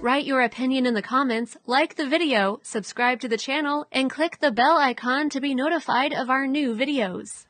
write your opinion in the comments, like the video, subscribe to the channel, and click the bell icon to be notified of our new videos.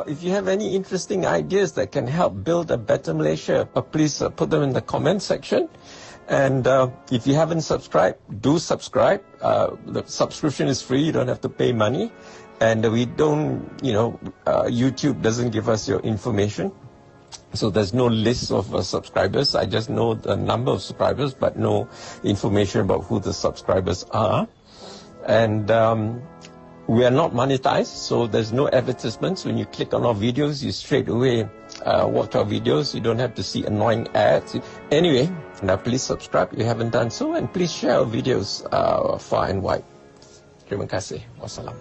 If you have any interesting ideas that can help build a better Malaysia, please put them in the comment section. And if you haven't subscribed, do subscribe. The subscription is free. You don't have to pay money. And we don't, YouTube doesn't give us your information. So there's no list of subscribers. I just know the number of subscribers, but no information about who the subscribers are. And we are not monetized, so there's no advertisements. When you click on our videos, you straight away watch our videos. You don't have to see annoying ads. Anyway, now please subscribe if you haven't done so, and please share our videos far and wide. Terima kasih. Wassalam.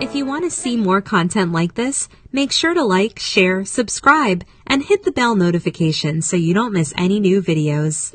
If you want to see more content like this, make sure to like, share, subscribe, and hit the bell notification so you don't miss any new videos.